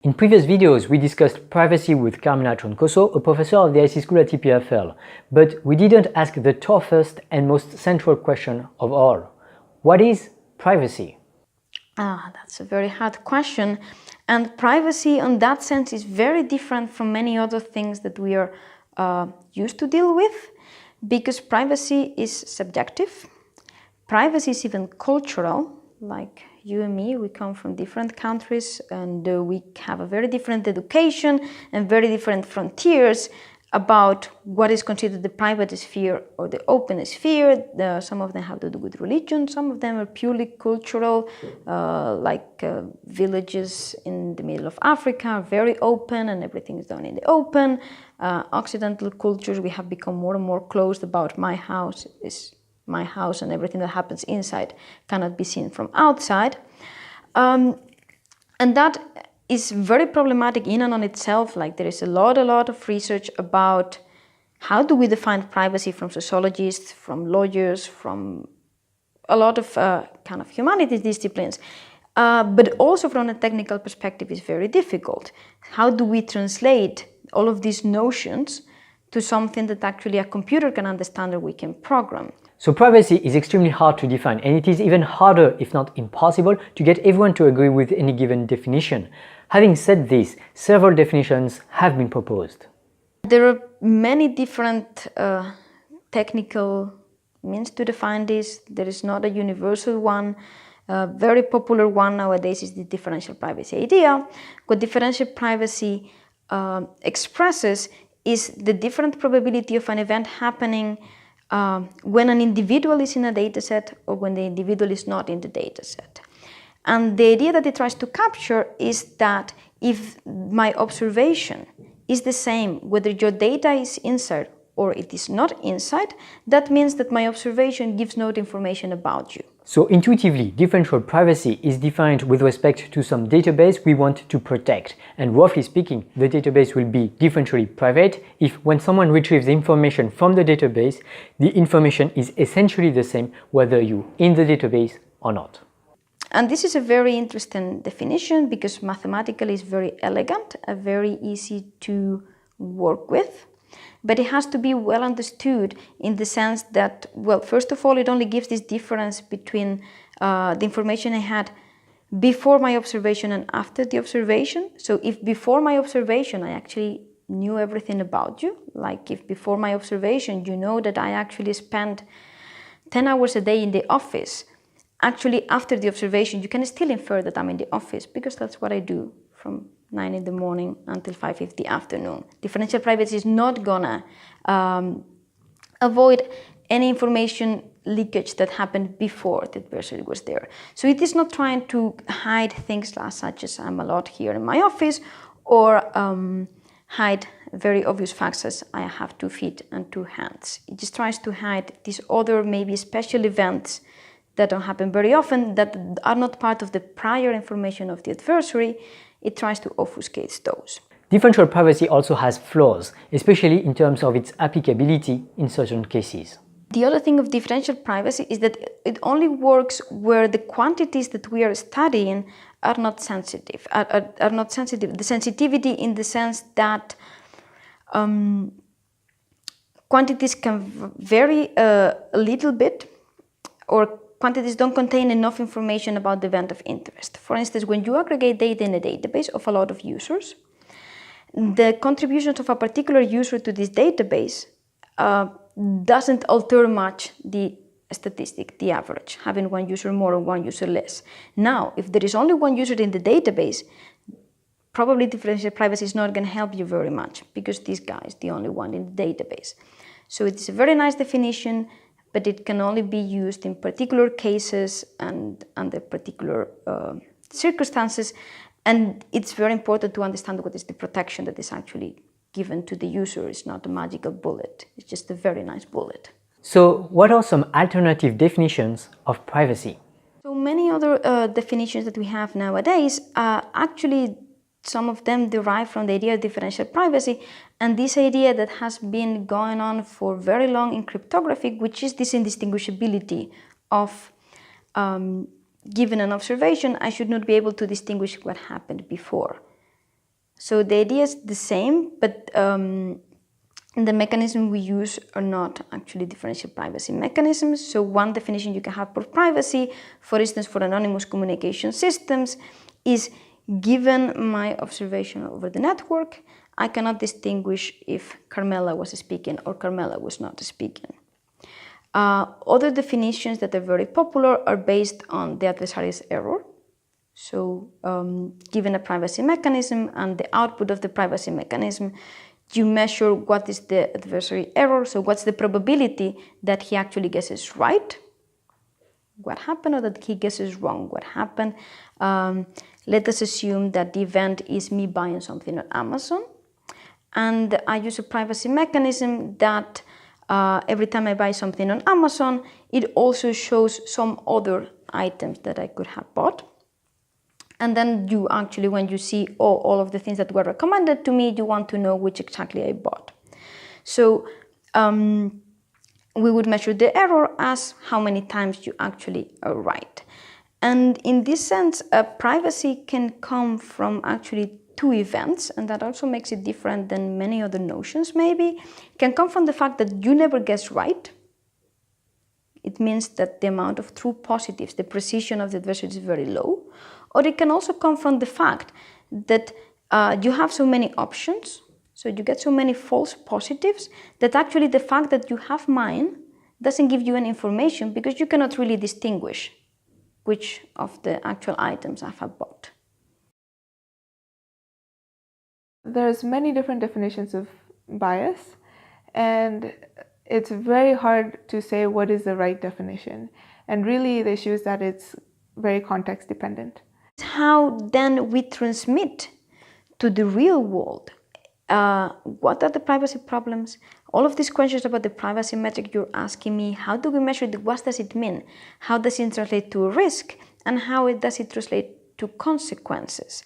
In previous videos, we discussed privacy with Carmela Troncoso, a professor of the IC School at EPFL, but we didn't ask the toughest and most central question of all. What is privacy? That's a very hard question, and privacy in that sense is very different from many other things that we are used to deal with, because privacy is subjective. Privacy is even cultural, like you and me, we come from different countries and we have a very different education and very different frontiers about what is considered the private sphere or the open sphere. Some of them have to do with religion, some of them are purely cultural, like villages in the middle of Africa are very open and everything is done in the open. Occidental cultures, we have become more and more closed about my house is my house and everything that happens inside cannot be seen from outside. And that is very problematic in and on itself. Like there is a lot of research about how do we define privacy from sociologists, from lawyers, from a lot of kind of humanities disciplines. But also from a technical perspective is very difficult. How do we translate all of these notions to something that actually a computer can understand or we can program? So privacy is extremely hard to define, and it is even harder, if not impossible, to get everyone to agree with any given definition. Having said this, several definitions have been proposed. There are many different technical means to define this. There is not a universal one. A very popular one nowadays is the differential privacy idea. What differential privacy expresses is the different probability of an event happening when an individual is in a dataset or when the individual is not in the dataset. And the idea that it tries to capture is that if my observation is the same whether your data is inside or it is not inside, that means that my observation gives no information about you. So intuitively, differential privacy is defined with respect to some database we want to protect. And roughly speaking, the database will be differentially private if when someone retrieves information from the database, the information is essentially the same whether you're in the database or not. And this is a very interesting definition because mathematically it's very elegant, very easy to work with. But it has to be well understood in the sense that, well, first of all, it only gives this difference between the information I had before my observation and after the observation. So if before my observation I actually knew everything about you, like if before my observation you know that I actually spent 10 hours a day in the office, actually after the observation you can still infer that I'm in the office because that's what I do from 9 in the morning until 5 in the afternoon. Differential privacy is not gonna avoid any information leakage that happened before the person was there. So it is not trying to hide things such as I'm a lot here in my office or hide very obvious facts as I have 2 feet and 2 hands. It just tries to hide these other maybe special events that don't happen very often, that are not part of the prior information of the adversary. It tries to obfuscate those. Differential privacy also has flaws, especially in terms of its applicability in certain cases. The other thing of differential privacy is that it only works where the quantities that we are studying are not sensitive. Are not sensitive. The sensitivity in the sense that quantities can vary a little bit, or quantities don't contain enough information about the event of interest. For instance, when you aggregate data in a database of a lot of users, the contributions of a particular user to this database doesn't alter much the statistic, the average, having one user more or one user less. Now, if there is only one user in the database, probably differential privacy is not going to help you very much because this guy is the only one in the database. So it's a very nice definition, but it can only be used in particular cases and under particular circumstances. And it's very important to understand what is the protection that is actually given to the user. It's not a magical bullet, it's just a very nice bullet. So what are some alternative definitions of privacy? So many other definitions that we have nowadays, actually some of them derive from the idea of differential privacy, and this idea that has been going on for very long in cryptography, which is this indistinguishability of given an observation, I should not be able to distinguish what happened before. So the idea is the same, but the mechanisms we use are not actually differential privacy mechanisms. So one definition you can have for privacy, for instance, for anonymous communication systems, is given my observation over the network, I cannot distinguish if Carmela was speaking or Carmela was not speaking. Other definitions that are very popular are based on the adversary's error. So given a privacy mechanism and the output of the privacy mechanism, you measure what is the adversary error, so what's the probability that he actually guesses right what happened or that he guesses wrong what happened. Let us assume that the event is me buying something on Amazon, and I use a privacy mechanism that every time I buy something on Amazon, it also shows some other items that I could have bought. And then you actually, when you see all of the things that were recommended to me, you want to know which exactly I bought. So we would measure the error as how many times you actually are right. And in this sense, privacy can come from actually two events, and that also makes it different than many other notions maybe. It can come from the fact that you never guess right. It means that the amount of true positives, the precision of the adversary is very low. Or it can also come from the fact that you have so many options, so you get so many false positives, that actually the fact that you have mine doesn't give you any information because you cannot really distinguish which of the actual items I have bought. There's many different definitions of bias, and it's very hard to say what is the right definition. And really the issue is that it's very context dependent. How then we transmit to the real world what are the privacy problems? All of these questions about the privacy metric you're asking me, how do we measure it? What does it mean? How does it translate to a risk? And how does it translate to consequences?